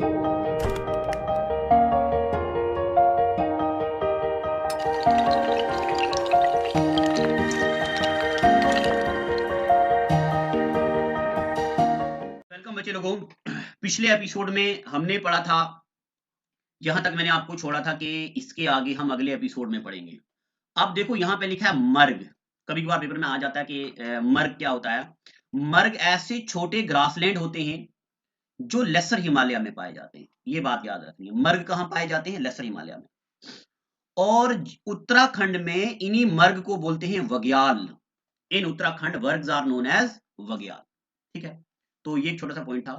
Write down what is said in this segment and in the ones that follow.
Welcome बच्चे लोगों। पिछले एपिसोड में हमने पढ़ा था, यहां तक मैंने आपको छोड़ा था कि इसके आगे हम अगले एपिसोड में पढ़ेंगे। अब देखो यहाँ पे लिखा है मर्ग। कभी कभार पेपर में आ जाता है कि मर्ग क्या होता है। मर्ग ऐसे छोटे ग्रासलैंड होते हैं जो लेसर हिमालय में पाए जाते हैं। ये बात याद रखनी है, मर्ग कहाँ पाए जाते हैं? लेसर हिमालय में। और उत्तराखंड में इन्हीं मर्ग को बोलते हैं वग्याल। इन उत्तराखंड वर्ग्स आर नोन एज वग्याल। ठीक है, तो ये एक छोटा सा पॉइंट था।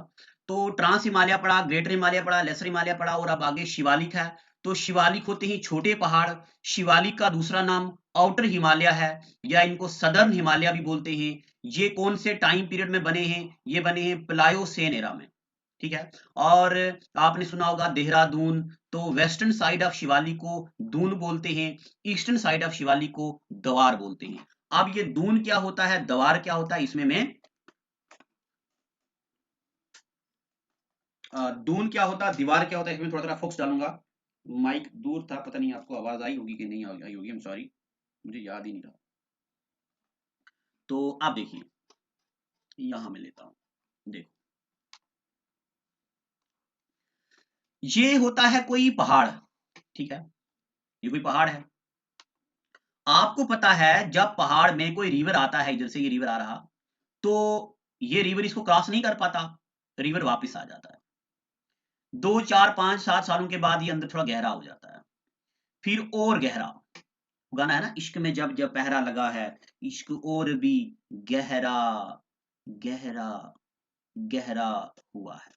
तो ट्रांस हिमालय पढ़ा, ग्रेटर हिमालय पढ़ा, लेसर हिमालय पढ़ा, और अब आगे शिवालिक है। तो शिवालिक होते हैं छोटे पहाड़। शिवालिक का दूसरा नाम आउटर हिमालय है, या इनको सदर्न हिमालय भी बोलते हैं। ये कौन से टाइम पीरियड में बने हैं? ये बने हैं प्लायोसेन एरा में। ठीक है। और आपने सुना होगा देहरादून। तो वेस्टर्न साइड ऑफ शिवालिक को दून बोलते हैं, ईस्टर्न साइड ऑफ शिवालिक को द्वार बोलते हैं। अब ये दून क्या होता है, द्वार क्या होता है, इसमें मैं दून क्या होता है, दीवार क्या होता है, इसमें थोड़ा थोड़ा फोकस डालूंगा। माइक दूर था, पता नहीं आपको आवाज आई होगी कि नहीं आई होगी, आई एम सॉरी, मुझे याद ही नहीं रहा। तो आप देखिए, यहां मैं लेता हूं, देखो ये होता है कोई पहाड़। ठीक है, ये कोई पहाड़ है। आपको पता है जब पहाड़ में कोई रिवर आता है, इधर से ये रिवर आ रहा, तो ये रिवर इसको क्रॉस नहीं कर पाता, रिवर वापस आ जाता है। 2 4 5 7 सालों के बाद ये अंदर थोड़ा गहरा हो जाता है, फिर और गहरा। गाना है ना, इश्क में जब जब पहरा लगा है, इश्क और भी गहरा गहरा गहरा हुआ है।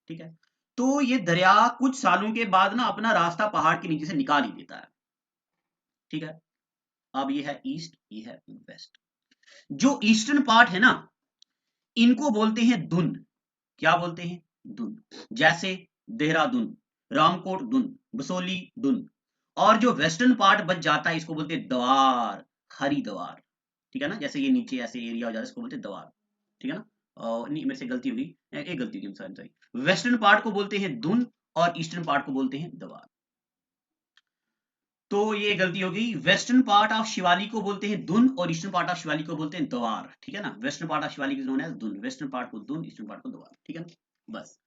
ठीक है, तो ये दरिया कुछ सालों के बाद ना अपना रास्ता पहाड़ के नीचे से निकाल ही देता है। ठीक है, अब ये है ईस्ट, ये है वेस्ट। जो ईस्टर्न पार्ट है ना, इनको बोलते हैं दुन। क्या बोलते हैं? दुन। जैसे देहरादून, रामकोट दुन, बसोली दुन। और जो वेस्टर्न पार्ट बच जाता है इसको बोलते हैं द्वार, हरिद्वार। ठीक है ना, जैसे ये नीचे ऐसे एरिया हो जाता है इसको बोलते हैं द्वार। ठीक है ना। नहीं, मेरे से गलती होगी, एक गलती होगी, सॉरी सॉरी। वेस्टर्न पार्ट को बोलते हैं दुन और ईस्टर्न पार्ट को बोलते हैं द्वार। तो ये गलती हो गई, वेस्टर्न पार्ट ऑफ शिवालिक को बोलते हैं दुन और ईस्टर्न पार्ट ऑफ शिवालिक को बोलते हैं द्वार। ठीक है ना, western part of Shivalik is known as Dun, western part को दुन, ईस्टर्न पार्ट को द्वार। ठीक है ना, बस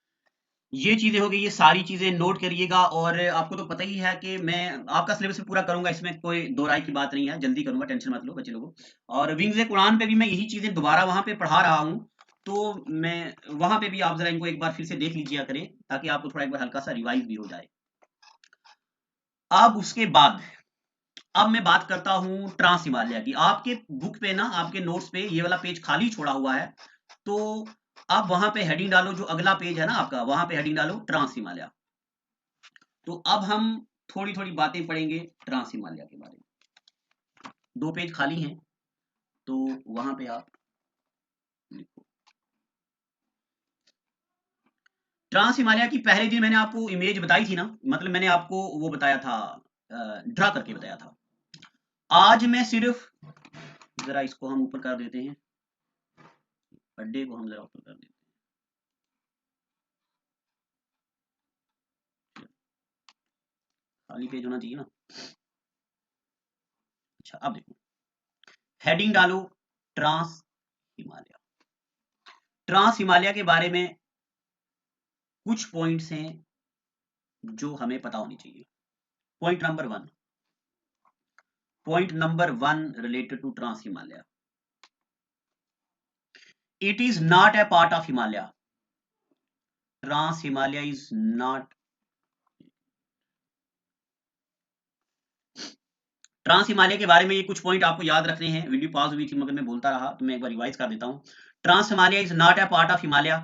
ये चीजें हो गई, ये सारी चीजें नोट करिएगा। और आपको तो पता ही है कि मैं आपका सिलेबस पूरा करूंगा, इसमें कोई दो राय की बात नहीं है, जल्दी करूंगा, टेंशन मत लो बच्चे लोगों। और विंग्स ए कुरान पे भी मैं यही चीजें दोबारा वहां पे पढ़ा रहा हूँ, तो मैं वहां पे भी आप जरा इनको एक बार फिर से देख लीजिए करें, ताकि आपको थोड़ा एक बार हल्का सा रिवाइज भी हो जाए। अब उसके बाद अब मैं बात करता हूं ट्रांस हिमालय की। आपके बुक पे ना, आपके नोट्स पे ये वाला पेज खाली छोड़ा हुआ है, तो आप वहां पे हेडिंग डालो, जो अगला पेज है ना आपका, वहां पे हेडिंग डालो ट्रांस हिमालय। तो अब हम थोड़ी थोड़ी बातें पढ़ेंगे ट्रांस हिमालय के बारे में। 2 पेज खाली हैं, तो वहां पे आप लिखो। ट्रांस हिमालय की पहले दिन मैंने आपको इमेज बताई थी ना, मतलब मैंने आपको वो बताया था, ड्रा करके बताया था। आज मैं सिर्फ, जरा इसको हम ऊपर कर देते हैं, अड्डे को हम जरा ऊपर कर देते हैं। खाली पेज होना चाहिए ना। अच्छा, अब देखो, हेडिंग डालो ट्रांस हिमालय। ट्रांस हिमालय के बारे में कुछ पॉइंट्स हैं जो हमें पता होनी चाहिए। Point number 1 related to trans Himalaya, it is not a part of Himalaya. Trans Himalaya is not, trans Himalaya के बारे में ये कुछ पॉइंट आपको याद रखने हैं। वीडियो पॉज हुई थी मगर मैं बोलता रहा, तो मैं एक बार रिवाइज कर देता हूँ। Trans Himalaya is not a part of Himalaya.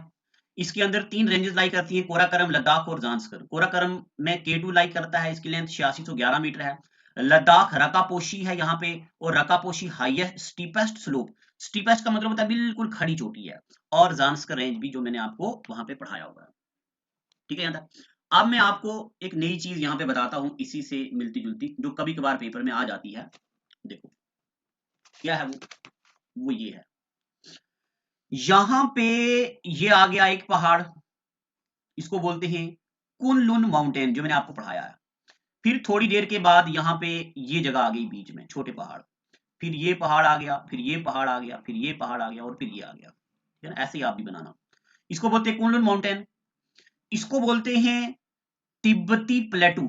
इसके अंदर 3 रेंजेस लाई करती हैं, कोराकरम, लद्दाख और जांस्कर। कोराकरम में K2 लाई करता है, इसकी लेंथ 8611 मीटर है। लद्दाख रकापोशी है यहाँ पे, और Rakaposhi highest steepest slope, steepest का मतलब होता है बिल्कुल खड़ी चोटी है। और जांस्कर रेंज भी, जो मैंने आपको वहां पे पढ़ाया होगा। ठीक है यहाँ तक। अब मैं आपको एक नई चीज यहाँ पे बताता हूँ, इसी से मिलती जुलती, जो कभी कभार पेपर में आ जाती है। देखो क्या है वो ये है, यहाँ पे ये आ गया एक पहाड़, इसको बोलते हैं कुनलुन माउंटेन जो मैंने आपको पढ़ाया है। फिर थोड़ी देर के बाद यहाँ पे ये जगह आ गई बीच में, छोटे पहाड़, फिर ये पहाड़ आ गया, फिर ये पहाड़ आ गया, फिर ये पहाड़ आ गया और फिर ये आ गया, ठीक है ना। ऐसे ही आप भी बनाना। इसको बोलते हैं कुनलुन माउंटेन। इसको बोलते हैं तिब्बती प्लेटू,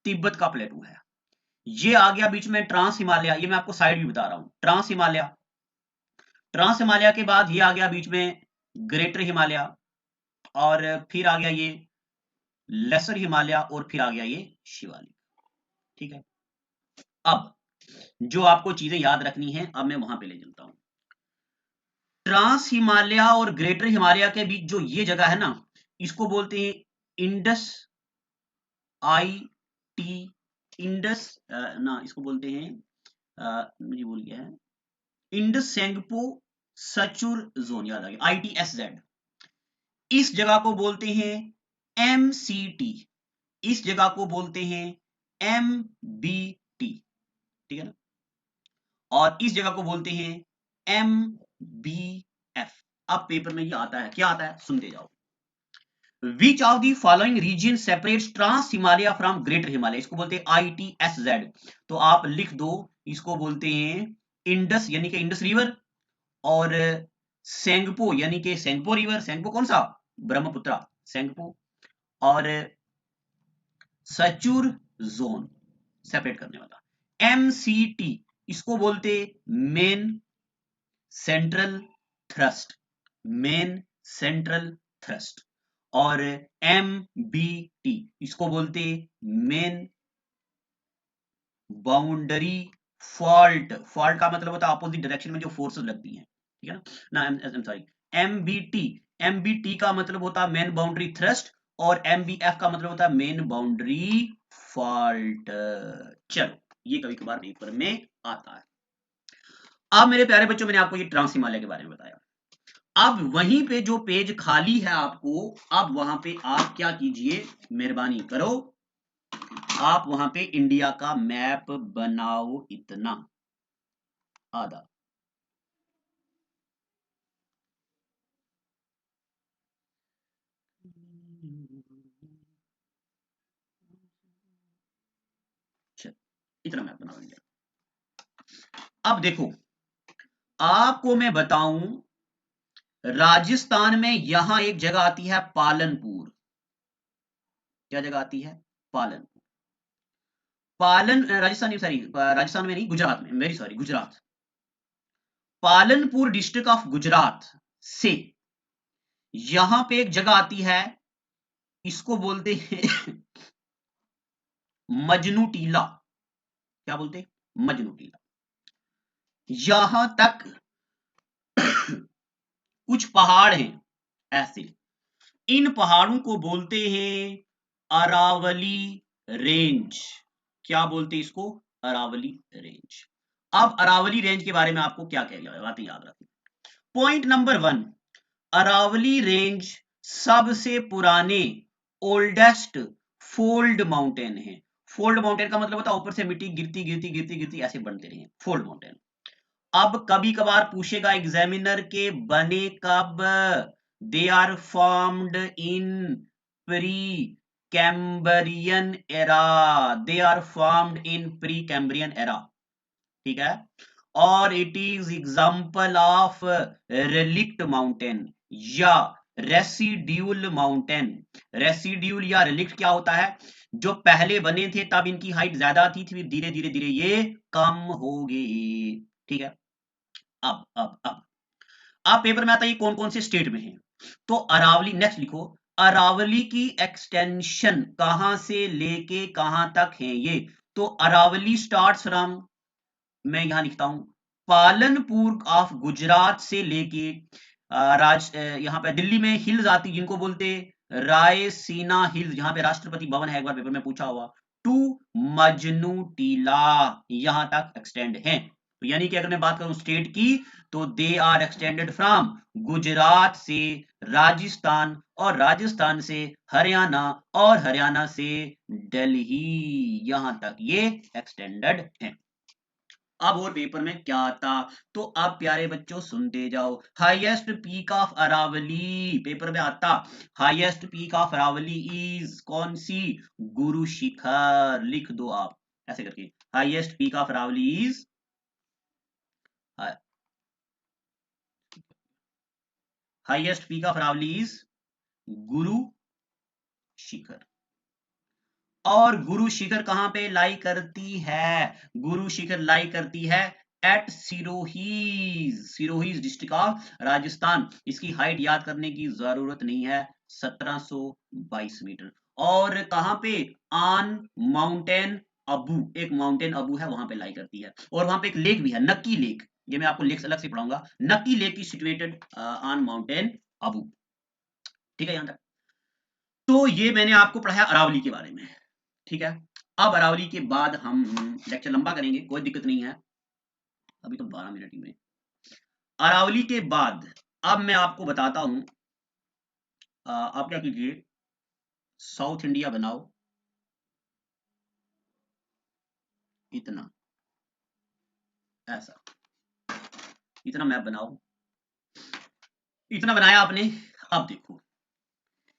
तिब्बत का प्लेटू है। ये आ गया बीच में ट्रांस हिमालय, ये मैं आपको साइड भी बता रहा हूं, ट्रांस हिमालय। ट्रांस हिमालय के बाद ये आ गया बीच में ग्रेटर हिमालय, और फिर आ गया ये लेसर हिमालय, और फिर आ गया ये शिवालिक, ठीक है। अब जो आपको चीजें याद रखनी है, अब मैं वहां पे ले चलता हूं। ट्रांस हिमालय और ग्रेटर हिमालय के बीच जो ये जगह है ना, इसको बोलते हैं इंडस, आई टी, इंडस ना, इसको बोलते हैं मुझे भूल गया है, इंडस सेंगपो सचुर जोन, याद आ गया, ITSZ। इस जगह को बोलते हैं MCT, इस जगह को बोलते हैं MBT, ठीक है ना, और इस जगह को बोलते हैं MBF। अब पेपर में ये आता है, क्या आता है, सुनते जाओ। Which of the following region separates trans Himalaya from greater Himalaya, इसको बोलते हैं ITSZ। तो आप लिख दो, इसको बोलते हैं इंडस यानी कि इंडस रिवर, और सेंगपो यानी कि सेंगपो रिवर, सेंगपो कौन सा, ब्रह्मपुत्र, सेंगपो, और सचुर जोन सेपरेट करने वाला। MCT इसको बोलते main central thrust, main central thrust, और MBT इसको बोलते मेन बाउंड्री फॉल्ट, फॉल्ट का मतलब होता है अपोजिट डायरेक्शन में जो फोर्सेस लगती हैं, ठीक है ना, ना सॉरी, MBT का मतलब होता है मेन बाउंड्री थ्रस्ट, और MBF का मतलब होता है मेन बाउंड्री फॉल्ट। चलो, ये कभी कभार पेपर में आता है। अब मेरे प्यारे बच्चों, मैंने आपको ये ट्रांस हिमालय के बारे में बताया। अब वहीं पे जो पेज खाली है आपको, अब वहां पे आप क्या कीजिए, मेहरबानी करो, आप वहां पे इंडिया का मैप बनाओ, इतना आधा। इतना मैप बनाओ इंडिया। अब देखो, आपको मैं बताऊं, राजस्थान में यहां एक जगह आती है पालनपुर, क्या जगह आती है, पालनपुर, राजस्थान, सॉरी राजस्थान में नहीं, गुजरात में, very sorry, Gujarat. Palanpur district of Gujarat से यहां पे एक जगह आती है, इसको बोलते हैं मजनू टीला, क्या बोलते, मजनू टीला। यहां तक कुछ पहाड़ हैं ऐसे, इन पहाड़ों को बोलते हैं अरावली रेंज, क्या बोलते हैं इसको, अरावली रेंज। अब अरावली रेंज के बारे में आपको क्या क्या बातें याद रखनी। पॉइंट नंबर 1, अरावली रेंज सबसे पुराने ओल्डेस्ट फोल्ड माउंटेन है। फोल्ड माउंटेन का मतलब होता है ऊपर से मिट्टी गिरती गिरती गिरती गिरती ऐसे बनते रहे, फोल्ड माउंटेन। अब कभी कभार पूछेगा एग्जामिनर के बने कब, they are formed in pre Cambrian era, they are formed in pre Cambrian era, ठीक है, और it is example of relict mountain या रेसिड्यूल माउंटेन। रेसिड्यूल या रेलिक्ट क्या होता है, जो पहले बने थे तब इनकी हाइट ज्यादा थी, फिर धीरे धीरे धीरे ये कम हो गई, ठीक है। अब आप पेपर में आता है कौन कौन से स्टेट में है, तो अरावली, नेक्स्ट लिखो, अरावली की एक्सटेंशन कहां से लेके कहां तक है ये, तो अरावली स्टार्ट्स फ्रॉम, मैं यहां लिखता हूं, पालनपुर ऑफ गुजरात से लेके यहां पे दिल्ली में हिल्स आती जिनको बोलते रायसीना हिल्स, जहां पे राष्ट्रपति भवन है, एक बार पेपर में पूछा हुआ, टू मजनू टीला, यहां तक एक्सटेंड है। तो यानी कि अगर मैं बात करूं स्टेट की, तो they are extended from Gujarat से राजस्थान, और राजस्थान से हरियाणा, और हरियाणा से दिल्ली, यहां तक ये एक्सटेंडेड है। अब और पेपर में क्या आता, तो अब प्यारे बच्चों सुनते जाओ। Highest peak of Aravalli, paper में आता highest peak of Aravalli is कौन सी, गुरु शिखर, लिख दो आप ऐसे करके, highest peak of Aravalli is, highest peak of Aravalli is Guru Shikhar. और गुरु शिखर कहां पे लाई करती है, गुरु शिखर लाई करती है एट सिरोहीज, सिरोहीज डिस्ट्रिक्ट ऑफ राजस्थान। इसकी हाइट याद करने की जरूरत नहीं है, 1722 मीटर। और कहां पे, ऑन माउंटेन अबू, एक माउंटेन अबू है वहां पे लाई करती है। और वहां पे एक लेक भी है, नक्की लेक, ये मैं आपको लेक अलग से पढ़ाऊंगा। नक्की लेक की सिचुएटेड ऑन माउंटेन अबू। ठीक है यहां तक। तो ये मैंने आपको पढ़ाया अरावली के बारे में, ठीक है। अब अरावली के बाद हम लेक्चर लंबा करेंगे, कोई दिक्कत नहीं है, अभी तो 12 मिनट ही में। अरावली के बाद अब मैं आपको बताता हूं, आप क्या कीजिए, साउथ इंडिया बनाओ, इतना, ऐसा, इतना मैप बनाओ, इतना बनाया आपने। अब देखो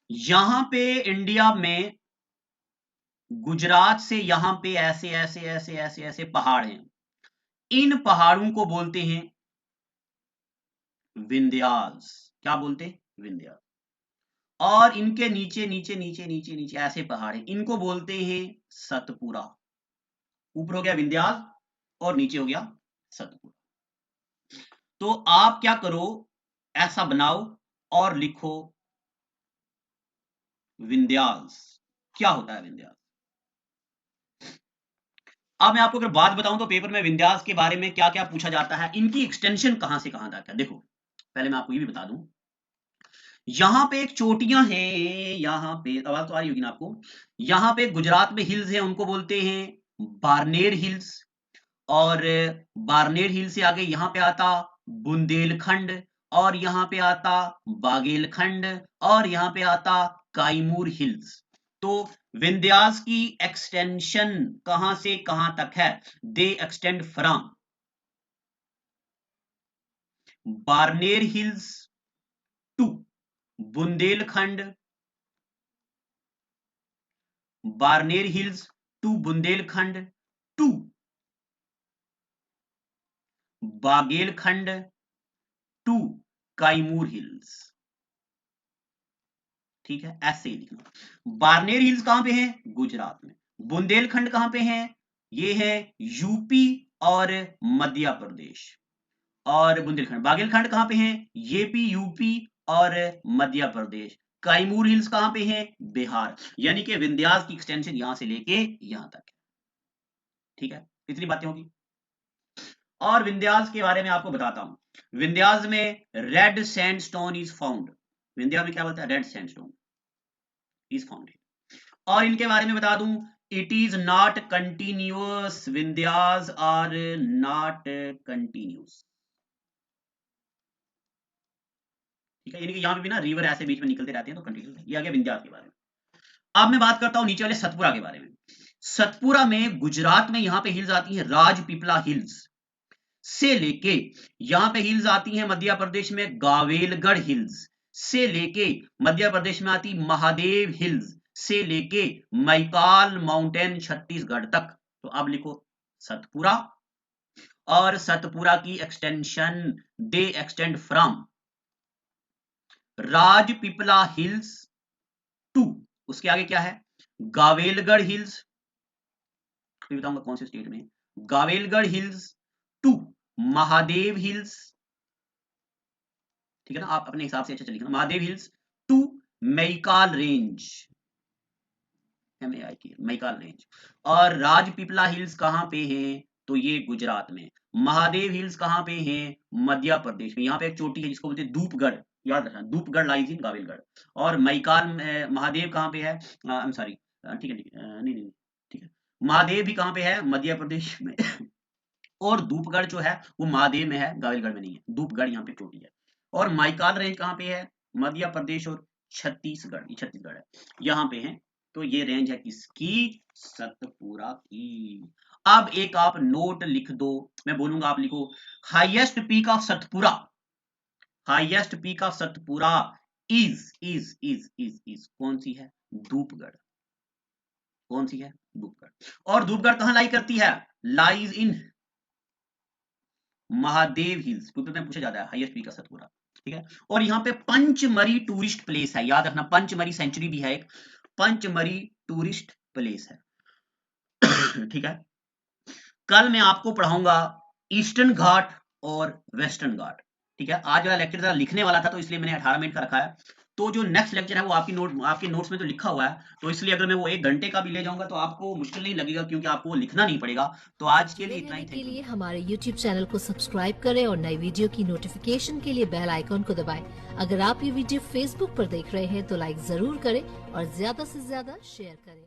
यहां पे इंडिया में गुजरात से यहां पे ऐसे ऐसे ऐसे ऐसे ऐसे पहाड़ हैं, इन पहाड़ों को बोलते हैं विंध्यास। क्या बोलते हैं, विंध्यास। और इनके नीचे नीचे नीचे नीचे नीचे ऐसे पहाड़ हैं, इनको बोलते हैं सतपुरा। ऊपर हो गया विंध्यास और नीचे हो गया सतपुरा। तो आप क्या करो, ऐसा बनाओ और लिखो विंध्यास। क्या होता है विंध्यास। अब मैं आपको अगर बात बताऊं तो पेपर में विंध्यास के बारे में क्या क्या पूछा जाता है, इनकी एक्सटेंशन कहां से कहां तक है। देखो पहले मैं आपको ये भी बता दूं, यहां पे एक चोटियां हैं, यहां पे आवाज तो आ रही होगी ना आपको, यहां पे गुजरात में हिल्स हैं, उनको बोलते हैं बारनेर हिल्स। और बारनेर हिल से आगे यहां पे आता बुंदेलखंड, और यहां पे आता बागेलखंड, और यहां पे आता काईमूर हिल्स। तो विंध्यास की एक्सटेंशन कहां से कहां तक है, they extend from Barner hills to Bundelkhand, Barner hills to Bundelkhand to Baghelkhand to Kaimur hills. ठीक है, ऐसे ही लिखना। बारनेर हिल्स कहां पे है, गुजरात में। बुंदेलखंड कहां पे है, ये है यूपी और मध्य प्रदेश। और बुंदेलखंड, बागेलखंड कहां पे है, ये भी यूपी और मध्य प्रदेश। काईमूर हिल्स कहां पे है, बिहार। यानी कि विंध्यास की एक्सटेंशन यहां से लेके यहां तक है। ठीक है, इतनी बातें होगी। और विंध्यास के बारे में आपको बताता हूं, विंध्यास में red sandstone is found. Vindhyas में क्या बोलता है, रेड सैंडस्टोन इज फाउंड। और इनके बारे में बता दूं, it is not continuous, Vindhyas are not continuous. ठीक है, यानी कि यहां पे भी ना रिवर ऐसे बीच में निकलते रहते हैं तो कंटिन्यूअस। ये आ गया विंध्यास के बारे में। अब मैं बात करता हूं नीचे वाले सतपुरा के बारे में। सतपुरा में गुजरात में यहां पे हिल्स आती हैं राजपीपला हिल्स से लेके, यहां पे हिल्स आती हैं मध्य प्रदेश में गावेलगढ़ हिल्स से लेके, मध्य प्रदेश में आती महादेव हिल्स से लेके मैकाल माउंटेन छत्तीसगढ़ तक। तो अब लिखो सतपुरा। और सतपुरा की extension, they extend from Rajpipla hills to, उसके आगे क्या है, गावेलगढ़ हिल्स, फिर बताऊंगा कौन से स्टेट में, Gawilgarh hills to Mahadev hills. ठीक है ना, आप अपने हिसाब से अच्छा लिखना, Mahadev hills to Maikal range, MAIK Maikal range. और राजपीपला हिल्स कहां पे है, तो ये गुजरात में। महादेव हिल्स कहां पे है, मध्य प्रदेश में। यहाँ पे एक चोटी है जिसको बोलते हैं धूपगढ़, याद रखना धूपगढ़ लाइज इन गावेलगढ़। और मैकाल महादेव कहां पे है, आई एम सॉरी, ठीक है ठीक है, नहीं नहीं ठीक है, महादेव भी कहां पे है, मध्य प्रदेश में। और धूपगढ़ जो है वो महादेव में है, गावेलगढ़ में नहीं है, धूपगढ़ यहाँ पे चोटी है। और माइकाल रेंज कहाँ पे है, मध्य प्रदेश और छत्तीसगढ़, ये छत्तीसगढ़ है, यहाँ पे है। तो ये रेंज है किसकी, सतपुरा की। अब एक आप नोट लिख दो, मैं बोलूंगा आप लिखो, highest peak of Satpura, highest peak of Satpura is कौन सी है? धूपगढ़। कौन सी है? धूपगढ़। और धूपगढ़ कहां लाई करती है? लाइज इन महादेव हिल्स, क्योंकि में पूछा जाता है हाईएस्ट पीक ऑफ सतपुरा, ठीक है। और यहाँ पे पंचमरी टूरिस्ट प्लेस है, याद रखना, पंचमरी सेंचुरी भी है एक, पंचमरी टूरिस्ट प्लेस है। ठीक है। कल मैं आपको पढ़ाऊंगा ईस्टर्न घाट और वेस्टर्न घाट, ठीक है। आज वाला लेक्चर जरा लिखने वाला था तो इसलिए मैंने 18 मिनट का रखा है। तो जो नेक्स्ट लेक्चर है वो आपके नोट्स में तो लिखा हुआ है, तो इसलिए अगर मैं वो 1 घंटे का भी ले जाऊंगा तो आपको मुश्किल नहीं लगेगा, क्योंकि आपको वो लिखना नहीं पड़ेगा। तो आज के लिए इतना ही। के लिए हमारे YouTube चैनल को सब्सक्राइब करें और नई वीडियो की नोटिफिकेशन के लिए बेल आइकॉन को दबाएं। अगर आप ये वीडियो Facebook पर देख रहे हैं तो लाइक जरूर करें और ज्यादा से ज्यादा शेयर करें।